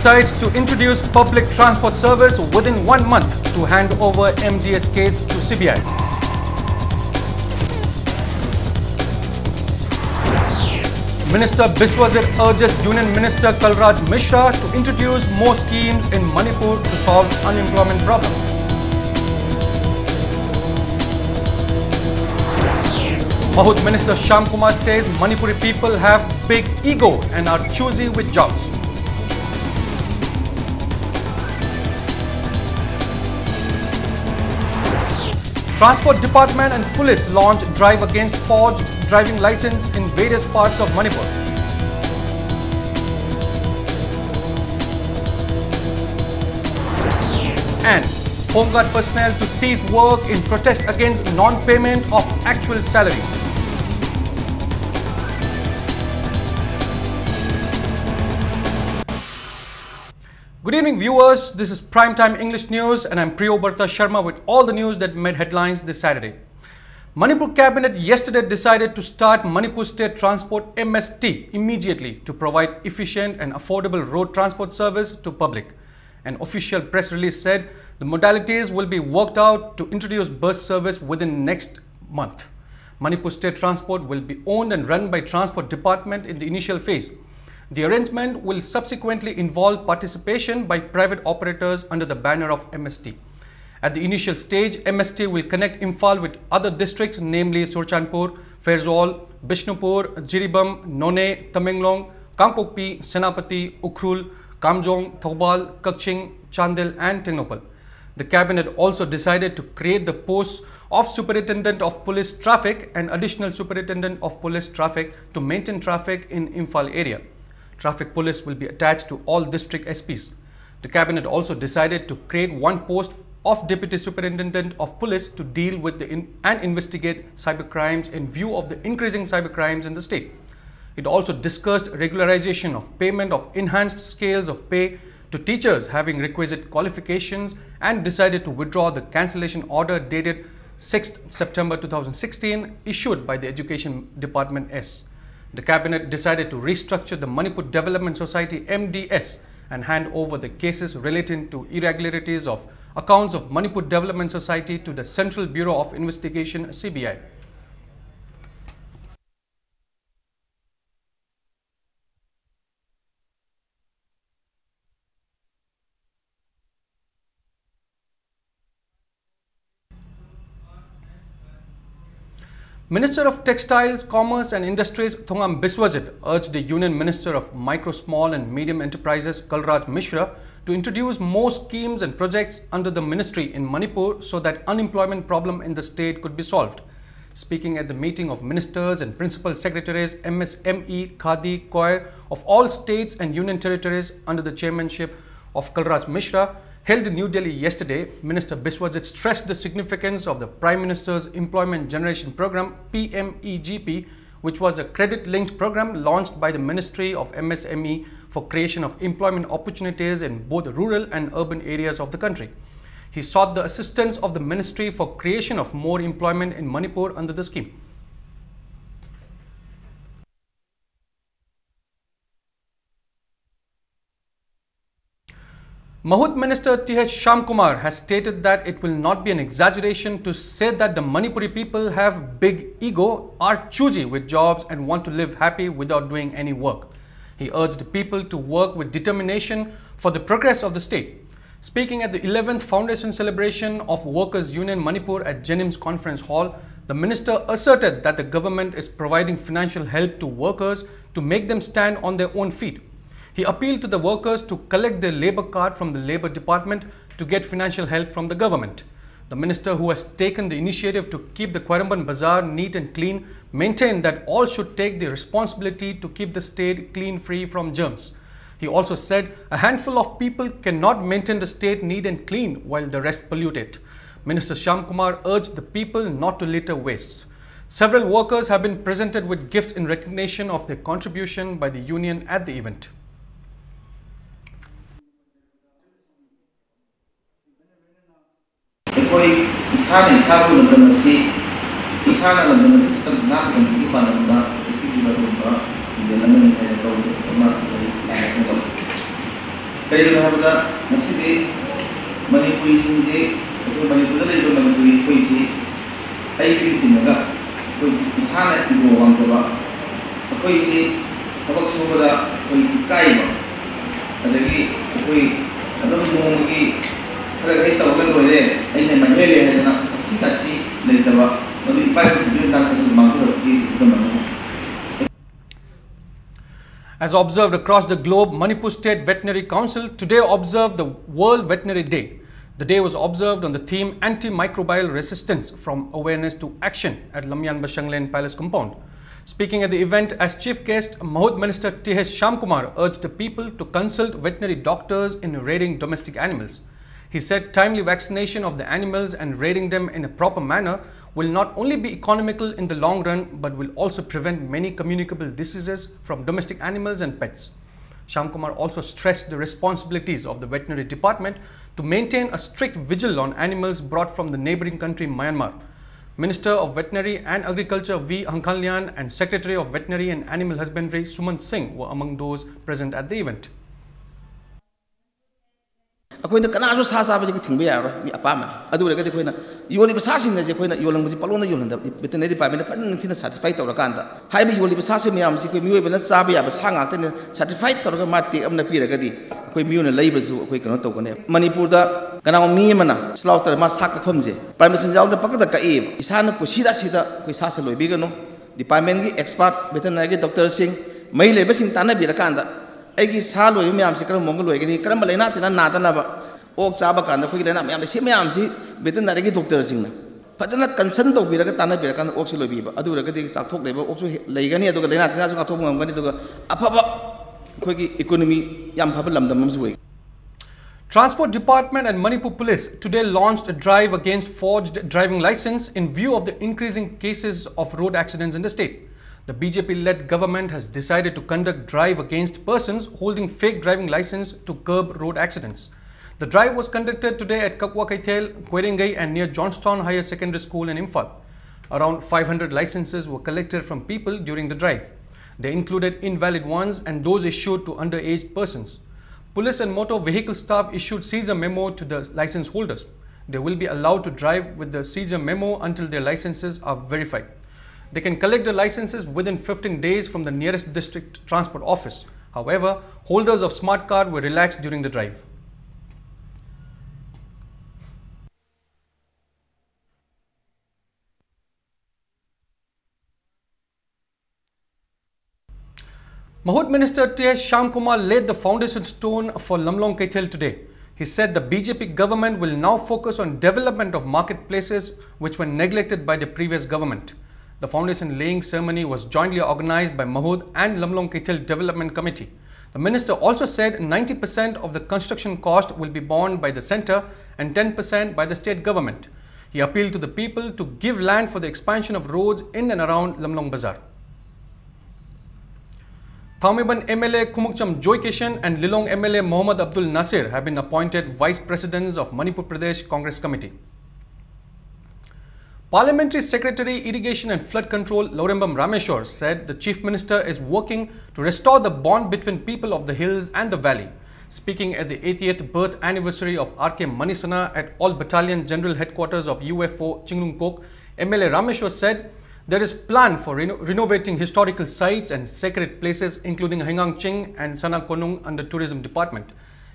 decides to introduce public transport service within 1 month to hand over MDS case to CBI. Minister Biswajit urges Union Minister Kalraj Mishra to introduce more schemes in Manipur to solve unemployment problem. Mahut Minister Shyam Kumar says Manipuri people have big ego and are choosy with jobs. Transport Department and Police launch drive against forged driving license in various parts of Manipur. And Home Guard personnel to cease work in protest against non-payment of actual salaries. Good evening viewers, this is Primetime English News and I'm Priyobarta Sharma with all the news that made headlines this Saturday. Manipur Cabinet yesterday decided to start Manipur State Transport MST immediately to provide efficient and affordable road transport service to public. An official press release said the modalities will be worked out to introduce bus service within next month. Manipur State Transport will be owned and run by Transport Department in the initial phase. The arrangement will subsequently involve participation by private operators under the banner of MST. At the initial stage, MST will connect Imphal with other districts namely Surchanpur, Ferjol, Bishnupur, Jiribam, None, Tamenglong, Kangpokpi, Senapati, Ukhrul, Kamjong, Thoubal, Kakching, Chandel and Tengnopal. The cabinet also decided to create the posts of Superintendent of Police Traffic and Additional Superintendent of Police Traffic to maintain traffic in Imphal area. Traffic police will be attached to all district SPs. The cabinet also decided to create one post of Deputy Superintendent of Police to deal with and investigate cybercrimes in view of the increasing cybercrimes in the state. It also discussed regularization of payment of enhanced scales of pay to teachers having requisite qualifications and decided to withdraw the cancellation order dated 6th September 2016 issued by the Education Department S. The cabinet decided to restructure the Manipur Development Society MDS and hand over the cases relating to irregularities of accounts of Manipur Development Society to the Central Bureau of Investigation CBI. Minister of Textiles, Commerce and Industries Thongam Biswajit urged the Union Minister of Micro, Small and Medium Enterprises Kalraj Mishra to introduce more schemes and projects under the ministry in Manipur so that unemployment problem in the state could be solved. Speaking at the meeting of ministers and principal secretaries MSME, Khadi, Choir of all states and union territories under the chairmanship of Kalraj Mishra held in New Delhi yesterday, Minister Biswajit stressed the significance of the Prime Minister's Employment Generation Program PMEGP, which was a credit-linked program launched by the Ministry of MSME for creation of employment opportunities in both rural and urban areas of the country. He sought the assistance of the ministry for creation of more employment in Manipur under the scheme. Mahut Minister T.H. Shyam Kumar has stated that it will not be an exaggeration to say that the Manipuri people have big ego, are choosy with jobs and want to live happy without doing any work. He urged people to work with determination for the progress of the state. Speaking at the 11th Foundation Celebration of Workers' Union Manipur at Jennings Conference Hall, the minister asserted that the government is providing financial help to workers to make them stand on their own feet. He appealed to the workers to collect their labour card from the Labour Department to get financial help from the government. The minister, who has taken the initiative to keep the Quaramban Bazaar neat and clean, maintained that all should take the responsibility to keep the state clean free from germs. He also said a handful of people cannot maintain the state neat and clean while the rest pollute it. Minister Shyam Kumar urged the people not to litter wastes. Several workers have been presented with gifts in recognition of their contribution by the union at the event. Kaya na masih Manipuri sini, Manipur ada itu Manipuri kuisi, ayat ini sinaga, kuisi sana itu orang tua, kuisi apa semua pada kuisi kaya, ada lagi kuisi ada orang lagi, kalau kita orang boleh, ini macam ni ada nak kasih lagi tua, nanti pada dia nak kasih mampu lagi itu mana. As observed across the globe, Manipur State Veterinary Council today observed the World Veterinary Day. The day was observed on the theme Antimicrobial Resistance from Awareness to Action at Lamyan Bashanglen Palace Compound. Speaking at the event as chief guest, Mahud Minister T.H. Shamkumar urged the people to consult veterinary doctors in raiding domestic animals. He said timely vaccination of the animals and raiding them in a proper manner will not only be economical in the long run but will also prevent many communicable diseases from domestic animals and pets. Shamkumar also stressed the responsibilities of the veterinary department to maintain a strict vigil on animals brought from the neighboring country Myanmar. Minister of Veterinary and Agriculture V. Hankhalyan and Secretary of Veterinary and Animal Husbandry Sumant Singh were among those present at the event. Akoina kanaso sa sa ba thingbe yaro mi apama adu le ga koina yoli basa sing je koina yolang ji palona yolang da veterinary department pa nang thina certified tawra kanda hai mi yoli basa se miam si ko mi weba na sa ba ya ba sa nga tene certified tawra ma te amna pi ra ga di koi mi una leiba su koi kano taw kane Manipur da kana mi mana slaughter ma sak ka khomje permission jaw da pakata ka e isana ko sida koi sa loi bi gano department gi expert veterinary doctor sing mai le ba sing tana bi ra kanda Egi salu ini miam sih kalau mongol lagi ni kerana melena tina nada naba ok caba kan aku kira miam sih miam sih betul nari ki dokter sih na padahal concern tu bila kita tanah bila kan ok sih lebih ba adu lagi di saktok leba ok sih lagi kan ni adu kelena tina sih saktok mengam kan itu apa kau ki ekonomi yang apa lam dam mamsu. Transport Department and Manipur Police today launched a drive against forged driving license in view of the increasing cases of road accidents in the state. The BJP-led government has decided to conduct drive against persons holding fake driving license to curb road accidents. The drive was conducted today at Kakwa Kaithel, Kwerengai and near Johnstown Higher Secondary School in Imphal. Around 500 licenses were collected from people during the drive. They included invalid ones and those issued to underage persons. Police and motor vehicle staff issued seizure memo to the license holders. They will be allowed to drive with the seizure memo until their licenses are verified. They can collect the licenses within 15 days from the nearest district transport office. However, holders of smart card were relaxed during the drive. Mahud Minister T.H. Shamkumar laid the foundation stone for Lamlong Kaithel today. He said the BJP government will now focus on development of marketplaces which were neglected by the previous government. The foundation laying ceremony was jointly organized by Mahud and Lamlong Kaithel Development Committee. The minister also said 90% of the construction cost will be borne by the centre and 10% by the state government. He appealed to the people to give land for the expansion of roads in and around Lamlong Bazaar. Thaumeban MLA Kumukcham Joy Kishan and Lilong MLA Mohammad Abdul Nasir have been appointed Vice Presidents of Manipur Pradesh Congress Committee. Parliamentary Secretary Irrigation and Flood Control Laurembam Rameshwar said the Chief Minister is working to restore the bond between people of the hills and the valley. Speaking at the 80th birth anniversary of R.K. Manisana at All Battalion General Headquarters of UFO Chinglungpok, MLA Rameshwar said there is plan for renovating historical sites and sacred places including Hengang Ching and Sana Konung under Tourism Department.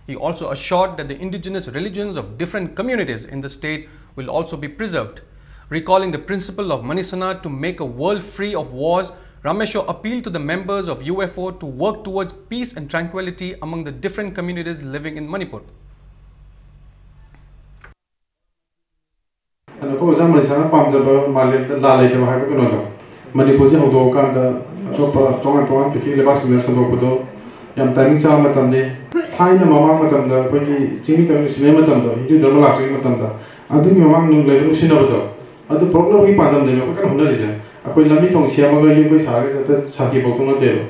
He also assured that the indigenous religions of different communities in the state will also be preserved. Recalling the principle of Manisana to make a world free of wars, Rameshwar appealed to the members of UFO to work towards peace and tranquility among the different communities living in Manipur. Adu problem we pandam de ko kan hunna rija akoi lami thong siama ga yu koi sare jata chati bok tong de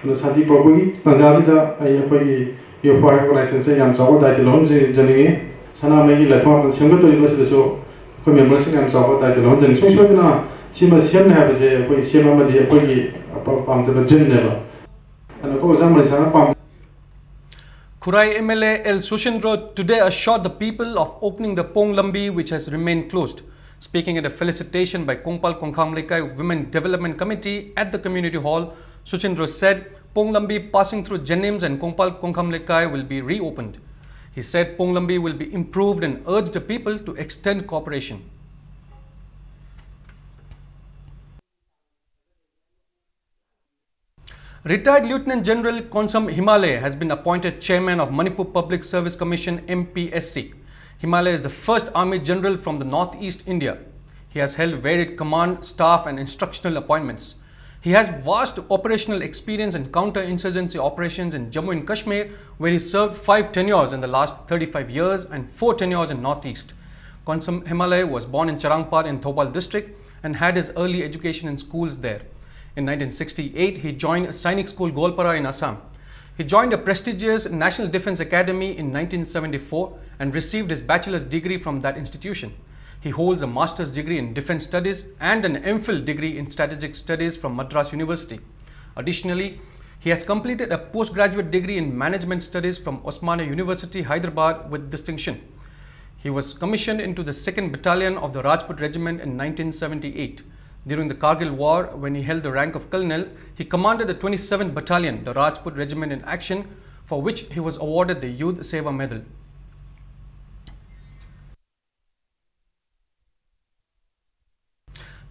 no chati bok gi tanja si da ai akoi yu fire license yam chaw dai lon je jani sana mai gi la pa sem ga to yu se so ko member se yam chaw dai lon jani so so na sima siam na ba je akoi siama ma de akoi gi pam de jen ne ba ana ko jam mai sana pam. Khurai MLA El Sushindro today assured the people of opening the Pong Lambi, which has remained closed. Speaking at a felicitation by Kongpal Kongkham Lekai Women Development Committee at the community hall, Sushindro said Pong Lambi passing through Jenims and Kongpal Kongkham Lekai will be reopened. He said Pong Lambi will be improved and urged the people to extend cooperation. Retired Lieutenant General Konsam Himalay has been appointed Chairman of Manipur Public Service Commission MPSC. Himalay is the first Army General from the Northeast India. He has held varied command, staff and instructional appointments. He has vast operational experience in counter-insurgency operations in Jammu and Kashmir, where he served 5 tenures in the last 35 years and 4 tenures in Northeast. Konsam Himalay was born in Charangpar in Thopal district and had his early education in schools there. In 1968, he joined Sainik School Golpara in Assam. He joined a prestigious National Defence Academy in 1974 and received his bachelor's degree from that institution. He holds a master's degree in Defence Studies and an MPhil degree in Strategic Studies from Madras University. Additionally, he has completed a postgraduate degree in Management Studies from Osmania University, Hyderabad with distinction. He was commissioned into the 2nd Battalion of the Rajput Regiment in 1978. During the Kargil War, when he held the rank of Colonel, he commanded the 27th Battalion, the Rajput Regiment in action, for which he was awarded the Youth Seva Medal.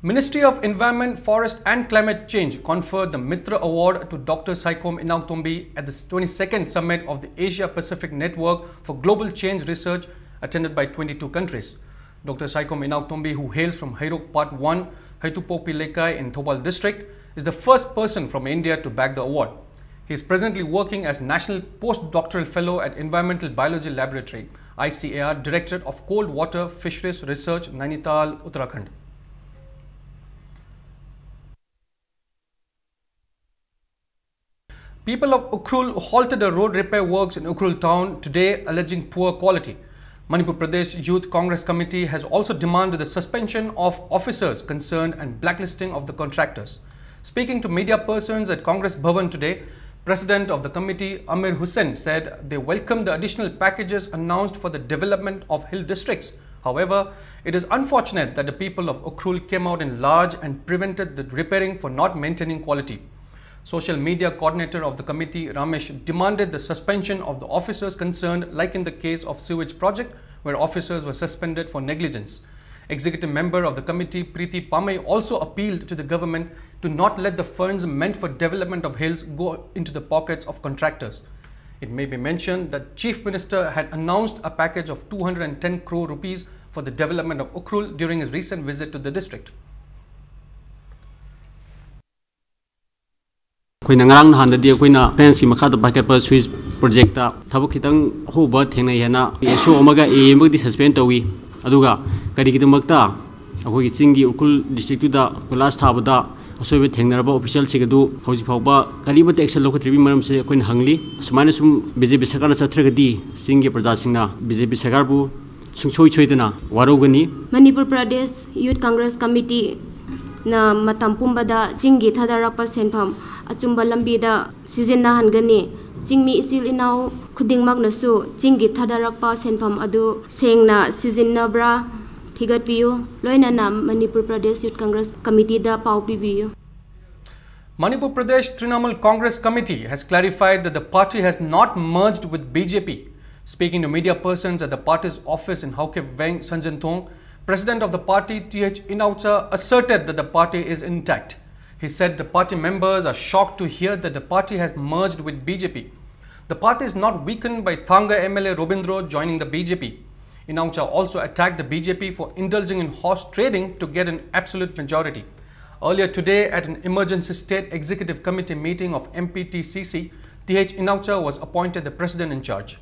Ministry of Environment, Forest and Climate Change conferred the Mitra Award to Dr. Saikom Inautombi at the 22nd Summit of the Asia-Pacific Network for Global Change Research attended by 22 countries. Dr. Saikom Inautombi, who hails from Hairok Part 1, Haitupopi Lekai in Thopal district, is the first person from India to bag the award. He is presently working as National Postdoctoral Fellow at Environmental Biology Laboratory, ICAR, Directorate of Cold Water Fisheries Research, Nainital, Uttarakhand. People of Ukhrul halted the road repair works in Ukhrul town today, alleging poor quality. Manipur Pradesh Youth Congress Committee has also demanded the suspension of officers concerned and blacklisting of the contractors. Speaking to media persons at Congress Bhavan today, President of the committee Amir Hussain said they welcome the additional packages announced for the development of hill districts. However, it is unfortunate that the people of Ukhrul came out in large and prevented the repairing for not maintaining quality. Social media coordinator of the committee, Ramesh, demanded the suspension of the officers concerned, like in the case of sewage project, where officers were suspended for negligence. Executive member of the committee, Preeti Pamay, also appealed to the government to not let the funds meant for development of hills go into the pockets of contractors. It may be mentioned that Chief Minister had announced a package of 210 crore rupees for the development of Ukhrul during his recent visit to the district. Koina ngarang nahandadi koina fence ki makha da packet per Swiss project ta thabuk khitang hoba thengnai hena issue omaga emb di suspend tawi aduga kari kidamakta akoi chingi Ukhrul district tu da class thabada asoibe thengnaraba official sigadu hauji phawba kariba action lokhatribi maram se koina hangli sumaina sum BJP sarkar na chathregadi chingi praja singna BJP sarkar bu sungchoi choidana warogani. Manipur Pradesh Youth Congress Committee na matam pumbada chingi thadarakpa senpham achumba lambida sizena hangani chingmi isil inau khudingmak nasu chingi thadarakpa senpham adu sengna sizena bra thigat piu loina na Manipur Pradesh Youth Congress Committee da pau pibiu. Manipur Pradesh Trinamool Congress Committee has clarified that the party has not merged with BJP. Speaking to media persons at the party's office in Hauke Veng Sanjanthong, President of the party T.H. Inaucha asserted that the party is intact. He said the party members are shocked to hear that the party has merged with BJP. The party is not weakened by Thanga MLA Robindro joining the BJP. Inaucha also attacked the BJP for indulging in horse trading to get an absolute majority. Earlier today, at an emergency state executive committee meeting of MPTCC, T.H. Inaucha was appointed the president in charge.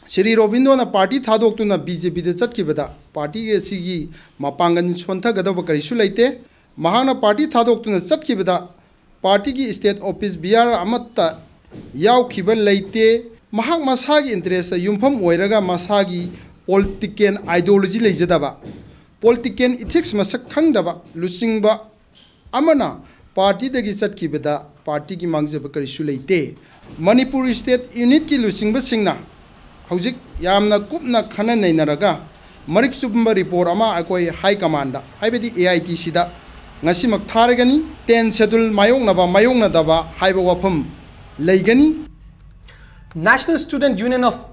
Shri Robindo na party thadok tu na BJP de chatkibada party ge sigi mapangan sontha gadaba karisu leite mahana party thadok tu na chatkibada party gi state office BR amatta yaw khibal leite mahak masagi interest yumpham oiraga masagi political ideology leijadaba political ethics masak khangdaba lusingba amana party दगी चटकीबदा party की मांगजब करिसु लेते Manipur state unit की लुसिंग सिंगना हौजिक यामना कुपना खना नैनरगा Marik सुबंबा report अमा अकोई high command हाइबदी AITC दा ngasimak tharagani 10 schedule mayongna daba haiba wafam leigani. National Student Union of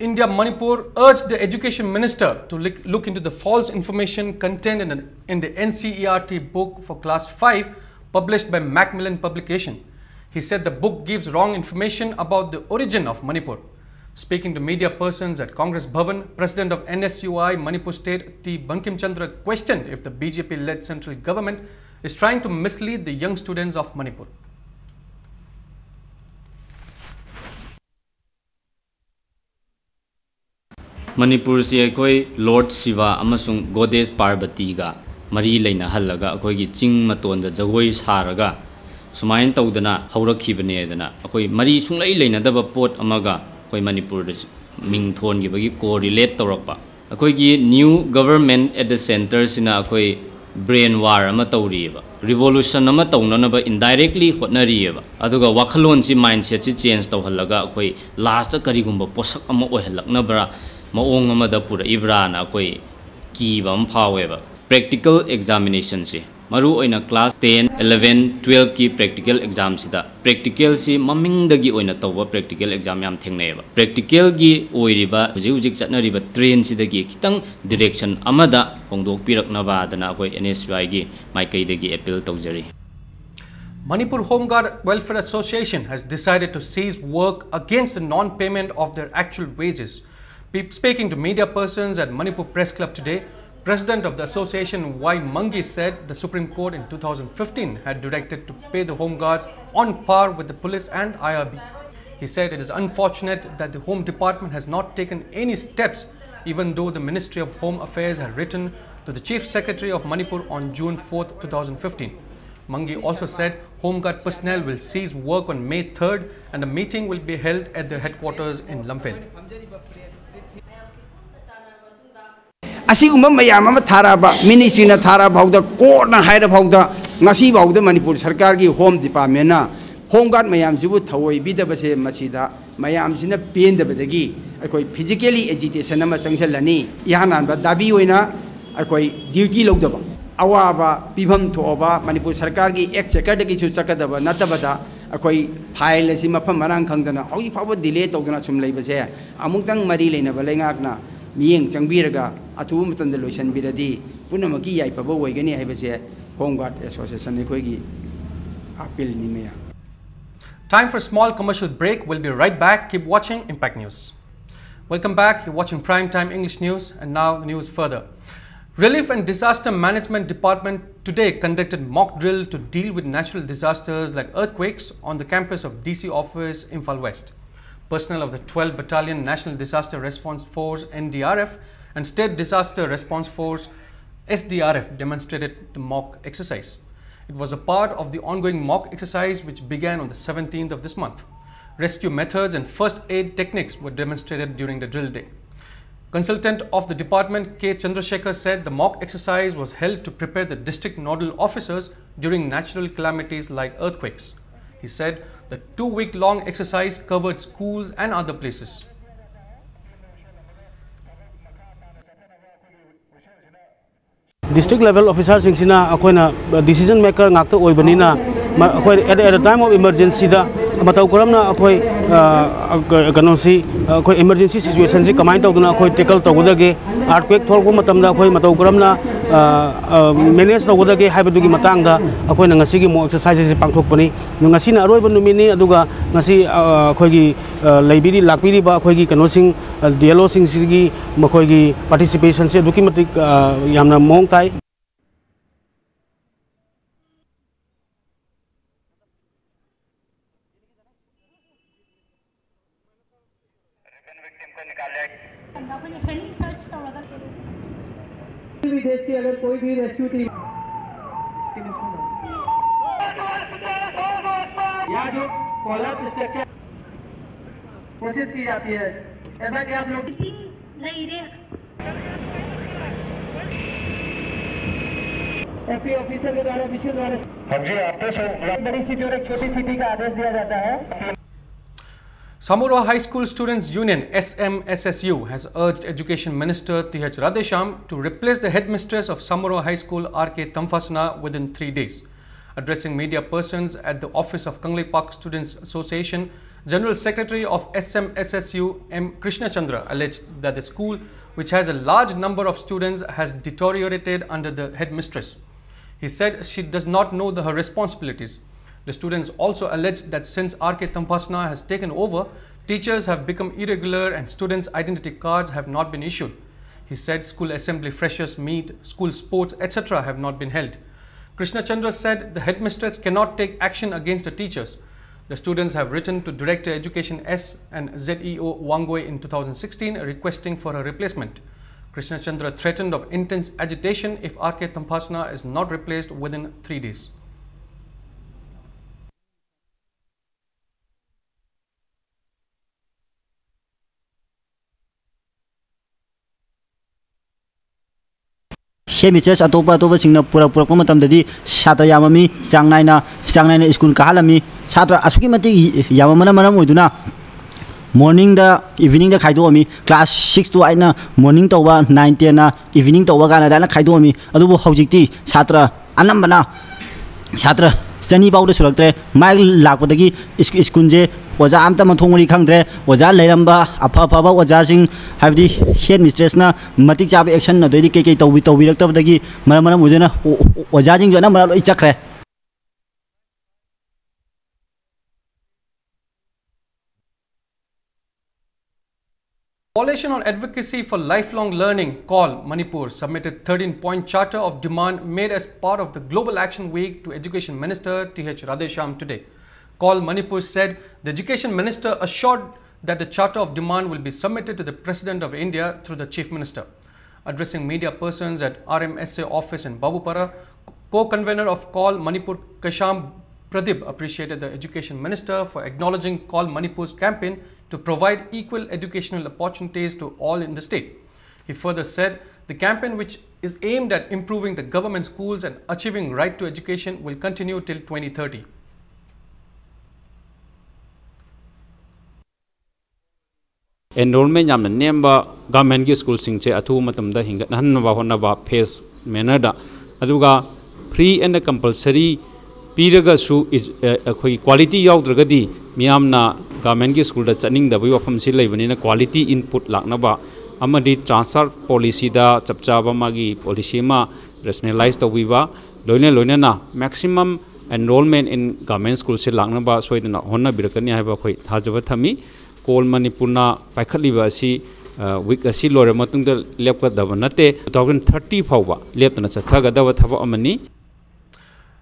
India Manipur urged the Education Minister to look into the false information contained in the NCERT book for class 5 published by Macmillan publication. He said the book gives wrong information about the origin of Manipur. Speaking to media persons at Congress Bhavan, President of NSUI Manipur State T. Bankim Chandra questioned if the BJP-led central government is trying to mislead the young students of Manipur. Manipur se koi Lord Shiva amasung Goddess Parvati ga mari leina halaga koi gi ching maton da jagoi saraga sumain tawdana haurakibane dana koi mari sunglai leina daba pot amaga koi Manipur ming thon gi bagi correlate tawrakpa akoi gi new government at the center sina akoi brain war ama tawriba revolution ama tawnana ba indirectly hotnariba aduga wakhalon si mindset si change tawhalaga akoi last kari gumba posak ama ohelakna bra maong ama da pura ibra na akoi ki bam phaweba practical examination si maru oina class 10 11 12 ki practical exam sida practical si maming dagi oina tawba practical exam yam thengneba practical gi oiriba hujik chatna riba train sida gi kitang direction amada hongdok pirakna ba dana koi NSY gi maikai dagi appeal tawjari. Manipur Home Guard Welfare Association has decided to cease work against the non-payment of their actual wages. Speaking to media persons at Manipur Press Club today, President of the association Y. Mangi said the Supreme Court in 2015 had directed to pay the Home Guards on par with the police and IRB. He said it is unfortunate that the Home Department has not taken any steps, even though the Ministry of Home Affairs had written to the Chief Secretary of Manipur on June 4, 2015. Mangi also said Home Guard personnel will cease work on May 3rd and a meeting will be held at their headquarters in Lamphel. असीगुम्बा मयाम अमा थाराबा मिनिस्ट्रीना थारा भावदा कोर्टना हाइरा भावदा ngasi भावदा Manipur सरकार की home department ना home guard मयाम सिबु थवoi बिदबसे मसीदा मयाम सिना पेंदबदगी अकोई physically agitation अमा चंगसलनी यानानबा दाबी होइना अकोई duty लौदबा अवाबा पिभम थोबा Manipur सरकार की एक चेकरदगी छु चकदबा नतबदा अकोई फाइल असि मफम मरांग खंगदना हौई फावो डिले तौदना सुम लेबसे अमुक्तंग मरी लेनबा लेंगाकना मियेंग चंगबिरगा अथु मतंद लोइसन बिरदी पुनमकी याइफबो वैगनी हाइबसे होम गार्ड एसोसिएशन एकोइगी अपील निमेया. Time for a small commercial break. We'll be right back. Keep watching Impact News. Welcome back. You're watching Prime Time English News, and now the news further. Relief and Disaster Management Department today conducted mock drill to deal with natural disasters like earthquakes on the campus of DC office Imphal West. Personnel of the 12th Battalion National Disaster Response Force NDRF and State Disaster Response Force SDRF demonstrated the mock exercise. It was a part of the ongoing mock exercise which began on the 17th of this month. Rescue methods and first aid techniques were demonstrated during the drill day. Consultant of the department K. Chandrasekhar said the mock exercise was held to prepare the district nodal officers during natural calamities like earthquakes. He said the 2-week-long exercise covered schools and other places. District level officers decision maker at the time of emergency emergency situation tackle earthquake manage exercises participation विदेशी अगर कोई भी rescue team यहाँ जो collar structure कोशिश की जाती है ऐसा कि आप लोग एफपी ऑफिसर के द्वारा विशेष द्वारा बड़ी सिटी और एक छोटी सिटी का आदेश दिया जाता है। Samura High School Students Union SMSSU has urged Education Minister T.H. Radhesham to replace the headmistress of Samura High School R.K. Tamfasna within 3 days. Addressing media persons at the office of Kanglei Park Students Association, General Secretary of SMSSU M. Krishna Chandra alleged that the school, which has a large number of students, has deteriorated under the headmistress. He said she does not know her responsibilities. The students also alleged that since R.K. Tamfasna has taken over, teachers have become irregular and students' identity cards have not been issued. He said school assembly freshers meet, school sports, etc. have not been held. Krishna Chandra said the headmistress cannot take action against the teachers. The students have written to Director Education S and ZEO Wangoi in 2016 requesting for a replacement. Krishna Chandra threatened of intense agitation if R.K. Tamfasna is not replaced within 3 days. Headmistress atopa singna pura matamdadi satra yamami changnaina school kahalami satra asuki mati yamamana manam oiduna morning da evening da khaidoami class 6 to 8 na morning towa 9 10 na evening towa kana da na khaidoami adubu haujikti satra anambana satra chani bauda suraktre mai lakpadagi school je oja amta mathongri khangdre oja leiramba apha phaba oja sing habdi headmistress na matik chaba action na doidi ke tawbi raktabdagi maramana mujena oja jing jona mara loi chakre. Coalition on Advocacy for Lifelong Learning, CALL Manipur, submitted 13-point charter of demand made as part of the Global Action Week to Education Minister T.H. Radhesham today. CALL Manipur said the Education Minister assured that the charter of demand will be submitted to the President of India through the Chief Minister. Addressing media persons at RMSA office in Babupara, co-convener of CALL Manipur Kasham Pradip appreciated the Education Minister for acknowledging CALL Manipur's campaign to provide equal educational opportunities to all in the state. He further said the campaign, which is aimed at improving the government schools and achieving right to education, will continue till 2030. Enrollment yamna nemba government ki school sing che athu matamda hingat hanba honaba phase manner da aduga free and compulsory piraga su khoi quality yaudragadi miyamna government ki school da chaning da bai wafam si leibani na quality input lakna ba amadi transfer policy da chapchaba magi policy ma rationalize to wiba loina na maximum enrollment in government school se lakna ba soidana honna birakani haiba khoi thajaba thami CALL Manipurna paikhatliba asi week asi lore matungda lepkadaba nate 2030 phawba leptana chathagadaba thaba amani.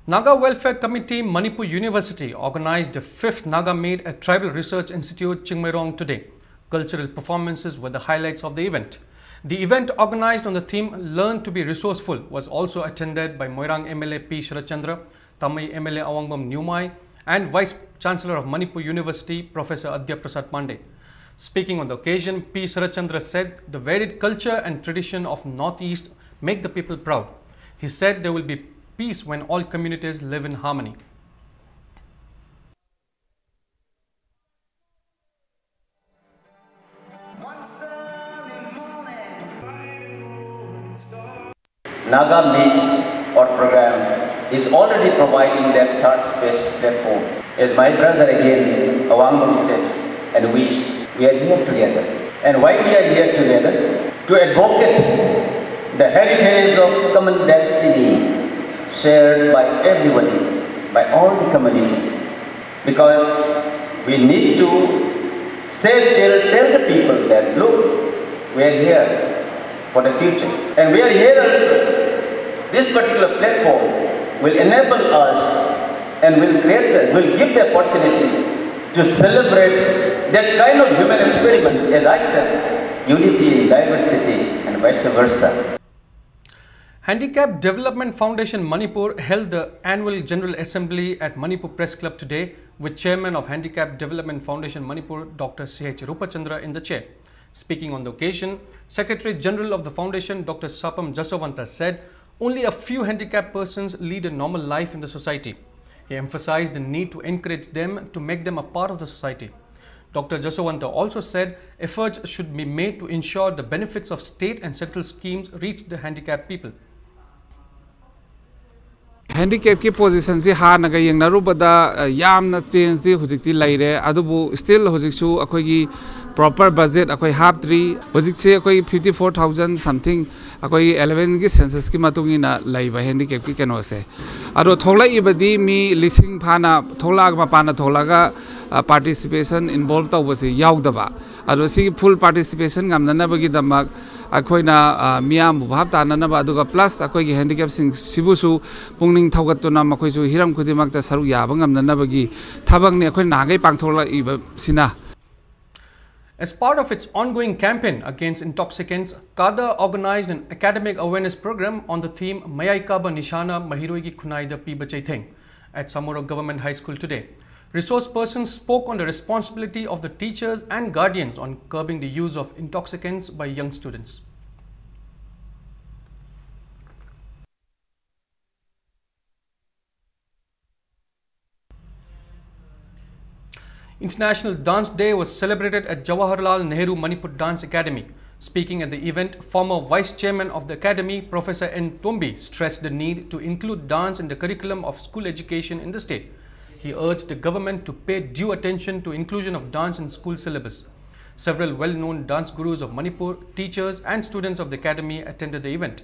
Naga Welfare Committee Manipur University organized the 5th Naga Meet at Tribal Research Institute Chingmairong today. Cultural performances were the highlights of the event. The event, organized on the theme Learn to be Resourceful, was also attended by Moirang MLA P. Sharachandra, Tamai MLA Awangbam Nyumai, and Vice Chancellor of Manipur University, Professor Adya Prasad Pandey. Speaking on the occasion, P. Sharachandra said the varied culture and tradition of Northeast make the people proud. He said there will be peace when all communities live in harmony. Naga Meet or program is already providing that third space platform. As my brother again, Awangam said and wished, we are here together. And why we are here together? To advocate the heritage of common destiny shared by everybody, by all the communities. Because we need to tell the people that, look, we are here for the future. And we are here also. This particular platform will enable us and will give the opportunity to celebrate that kind of human experiment, as I said, unity in diversity and vice versa. Handicap Development Foundation Manipur held the annual General Assembly at Manipur Press Club today with Chairman of Handicap Development Foundation Manipur, Dr. C.H. Rupachandra in the chair. Speaking on the occasion, Secretary General of the Foundation, Dr. Sapam Jasovanta said, only a few handicapped persons lead a normal life in the society. He emphasized the need to encourage them to make them a part of the society. Dr. Jasowanta also said efforts should be made to ensure the benefits of state and central schemes reach the handicapped people. Handicap ki position si ha na ga yeng na ru bada yam na change di hujik ti lai re adubu still hujik su akoi gi proper budget akoi half 3 hujik se akoi 54,000 something akoi 11 gi census ki matung ina lai ba handicap ki keno se aro thola ibadi mi lising phana thola ma pana thola ga participation involved taw base yaw da ba aro si full participation ngam na ba gi damak akoina miam bhab ta na ba duga plus akoi gi handicap sing sibusu pungning thogat to na makoi su hiram khudimak ta saru ya bangam na ba gi thabang ne akoi na gai pangthola iba sina. As part of its ongoing campaign against intoxicants, Kada organized an academic awareness program on the theme Mayai Kaba Nishana Mahiroigi Kunaida Piba Chaitheng at Samoro Government High School today. Resource persons spoke on the responsibility of the teachers and guardians on curbing the use of intoxicants by young students. International Dance Day was celebrated at Jawaharlal Nehru Manipur Dance Academy. Speaking at the event, former Vice Chairman of the Academy, Professor N. Tombi, stressed the need to include dance in the curriculum of school education in the state. He urged the government to pay due attention to inclusion of dance in school syllabus. Several well-known dance gurus of Manipur, teachers and students of the Academy attended the event.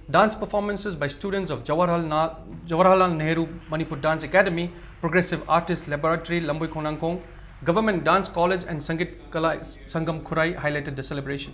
Dance performances by students of Jawaharlal Nehru Manipur Dance Academy, Progressive Artists Laboratory, Lambui Khonangkong, Government Dance College and Sangit Kala Sangam Khurai highlighted the celebration.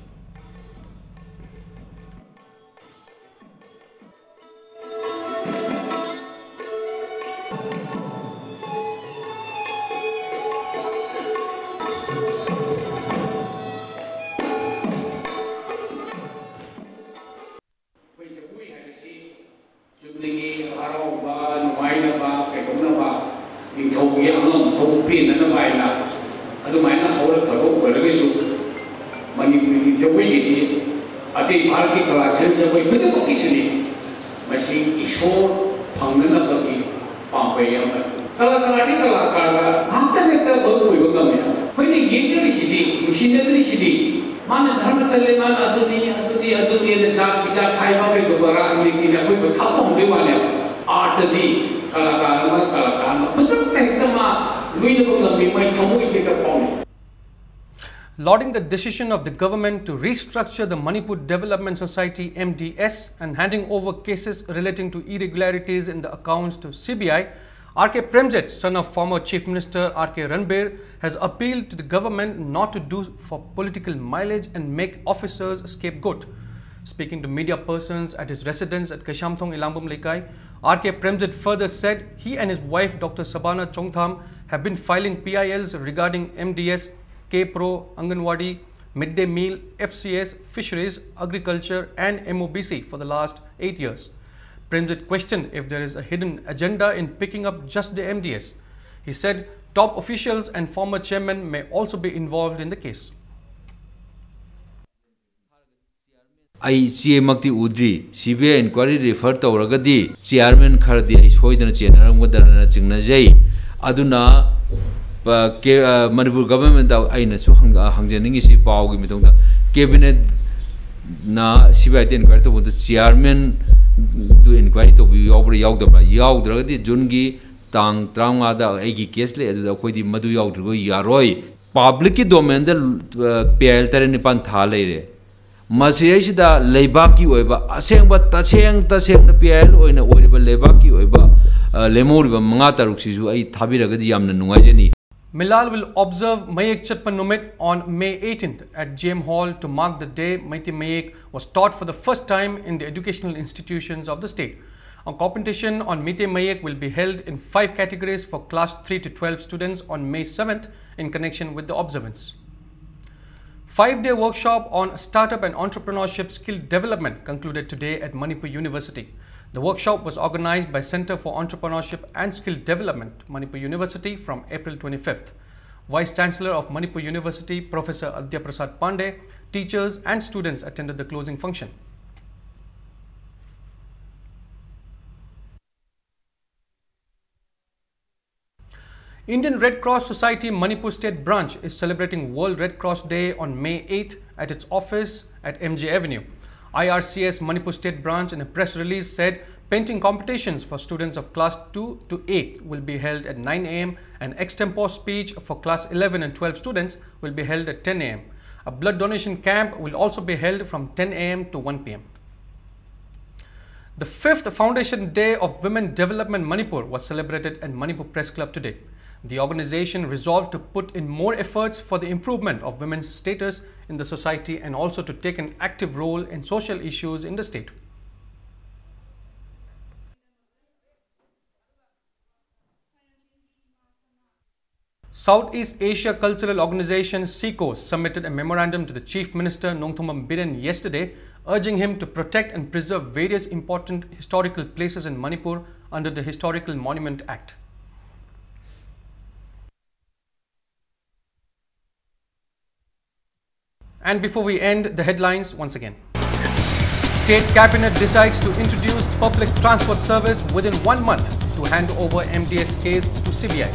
Lauding the decision of the government to restructure the Manipur Development Society MDS and handing over cases relating to irregularities in the accounts to CBI, R.K. Premzit, son of former Chief Minister R.K. Ranbir, has appealed to the government not to do for political mileage and make officers a scapegoat. Speaking to media persons at his residence at Kashamthong Ilambum Lekai, R.K. Premzit further said he and his wife Dr. Sabana Chongtham have been filing PILs regarding MDS, K-Pro, Anganwadi, Midday Meal, FCS, Fisheries, Agriculture and MOBC for the last 8 years. Premzit questioned if there is a hidden agenda in picking up just the MDS. He said top officials and former chairmen may also be involved in the case. I CMakti Udri, CBI inquiry referred to Ragadi, Chairman Kardi, I showed the general Modern Chingnaja, Aduna. Manipur government aina chu hangjaning si pau gi mitong cabinet na CBI inquiry to the chairman do inquiry to be over yaw di jungi tang trauma da egi case le adu koi di madu yaw go yaroi public ki domain da PL tare ni pan tha le re masi da leiba ki oiba aseng ba taseng na PL oina oiba leiba ki oiba lemor ba manga taruk si ju ai thabira ga di yamna nungai jeni. Milal will observe Mayek Chatpan Numit on May 18th at GM Hall to mark the day Maiti Mayek was taught for the first time in the educational institutions of the state. A competition on Maiti Mayek will be held in 5 categories for class 3 to 12 students on May 7th in connection with the observance. 5-day workshop on startup and entrepreneurship skill development concluded today at Manipur University. The workshop was organized by Center for Entrepreneurship and Skill Development, Manipur University, from April 25th. Vice Chancellor of Manipur University, Professor Adya Prasad Pandey, teachers and students attended the closing function. Indian Red Cross Society Manipur State Branch is celebrating World Red Cross Day on May 8th at its office at MJ Avenue. IRCS Manipur State Branch in a press release said painting competitions for students of class 2 to 8 will be held at 9 a.m. and extempore speech for class 11 and 12 students will be held at 10 a.m. A blood donation camp will also be held from 10 a.m. to 1 p.m. The 5th Foundation Day of Women Development Manipur was celebrated at Manipur Press Club today. The organization resolved to put in more efforts for the improvement of women's status in the society and also to take an active role in social issues in the state. Southeast Asia Cultural Organization SECO submitted a memorandum to the Chief Minister Nongthombam Biren yesterday, urging him to protect and preserve various important historical places in Manipur under the Historical Monument Act. And before we end, the headlines once again. State Cabinet decides to introduce public transport service within 1 month to hand over MDS case to CBI.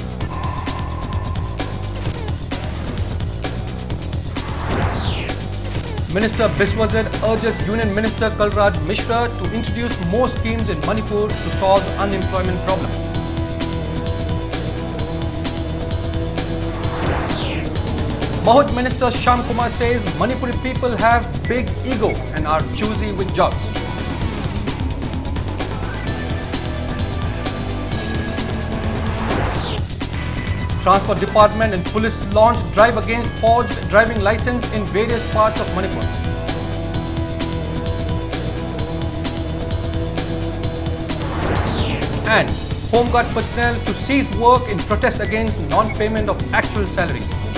Minister Biswajit urges Union Minister Kalraj Mishra to introduce more schemes in Manipur to solve the unemployment problem. Mahut Minister Shyam Kumar says Manipuri people have big ego and are choosy with jobs. Transport Department and police launched drive against forged driving license in various parts of Manipur. And Home Guard personnel to cease work in protest against non-payment of actual salaries.